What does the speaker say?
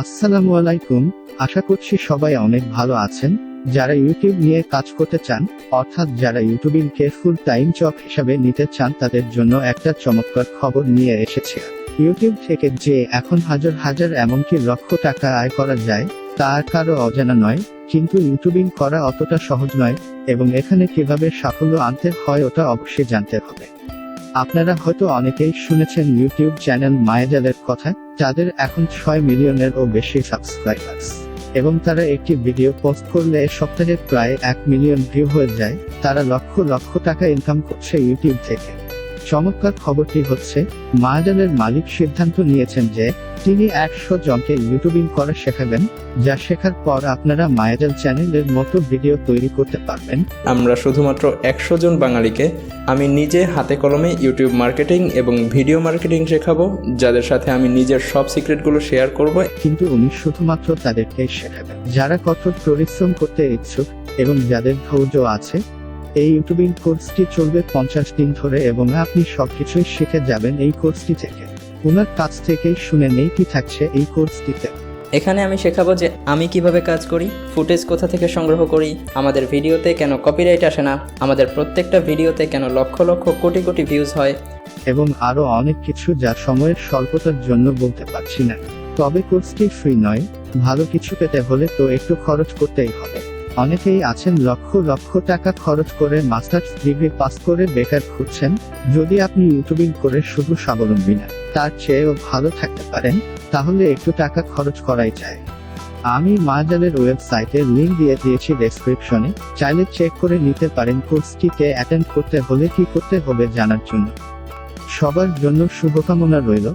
আসসালামু আলাইকুম। আশা করছি সবাই অনেক ভালো আছেন। যারা ইউটিউব নিয়ে কাজ করতে চান, অর্থাৎ যারা ইউটিউবিংকে ফুল টাইম জব হিসাবে নিতে চান, তাদের জন্য একটা চমৎকার খবর নিয়ে এসেছে। ইউটিউব থেকে যে এখন হাজার হাজার এমনকি লক্ষ টাকা আয় করা যায় তা আর কারো অজানা নয়, কিন্তু ইউটিউবিং করা অতটা সহজ নয়, এবং এখানে কিভাবে সাফল্য আনতে হয় ওটা অবশ্যই জানতে হবে। আপনারা হয়তো অনেকেই শুনেছেন ইউটিউব চ্যানেল মায়াজালের কথা, যাদের এখন 6 মিলিয়নেরও বেশি সাবস্ক্রাইবার্স, এবং তারা একটি ভিডিও পোস্ট করলে সপ্তাহে প্রায় 1 মিলিয়ন ভিউ হয়ে যায়। তারা লক্ষ লক্ষ টাকা ইনকাম করছে ইউটিউব থেকে। চমৎকার খবরটি হচ্ছে, মায়াজালের মালিক সিদ্ধান্ত নিয়েছেন যে তিনি 100 জনকে ইউটিউবিং করা শেখাবেন, যা শেখার পর আপনারা মায়াজাল চ্যানেলের মতো ভিডিও তৈরি করতে পারবেন। আমরা শুধুমাত্র 100 জন বাঙালিকে আমি নিজে হাতে কলমে ইউটিউব মার্কেটিং এবং ভিডিও মার্কেটিং শেখাবো, যাদের সাথে আমি নিজের সব সিক্রেটগুলো শেয়ার করব। কিন্তু উনি শুধুমাত্র তাদেরকেই শেখাবেন যারা কঠোর পরিশ্রম করতে ইচ্ছুক এবং যাদের ধৈর্য আছে। এই ইউটিউবিং কোর্সটি চলবে 50 দিন ধরে, এবং আপনি সবকিছুই শিখে যাবেন এই কোর্সটি থেকে। ওনার কাছ থেকেই শুনে নেই কি থাকছে এই কোর্সটিতে। এখানে আমি শেখাবো যে আমি কিভাবে কাজ করি, ফুটেজ কোথা থেকে সংগ্রহ করি, আমাদের ভিডিওতে কেন কপিরাইট আসে না, আমাদের প্রত্যেকটা ভিডিওতে কেন লক্ষ লক্ষ কোটি কোটি ভিউজ হয়, এবং আরো অনেক কিছু যা সময়ের স্বল্পতার জন্য বলতে পারছি না। তবে কোর্সটি ফ্রি নয়, ভালো কিছু পেতে হলে তো একটু খরচ করতেই হবে। অনেকেই আছেন লক্ষ লক্ষ টাকা খরচ করে মাস্টার্স ডিগ্রি পাস করে বেকার খুঁজছেন। যদি আপনি ইউটিউবিং করে শুধু স্বাবলম্বী না, তার চেয়েও ভালো থাকতে পারেন, তাহলে একটু টাকা খরচ করাই যায়। আমি মায়াজালের ওয়েবসাইটের লিঙ্ক দিয়ে দিয়েছি ডেসক্রিপশনে, চাইলে চেক করে নিতে পারেন কোর্সটিতে অ্যাটেন্ড করতে হলে কি করতে হবে জানার জন্য। সবার জন্য শুভকামনা রইল।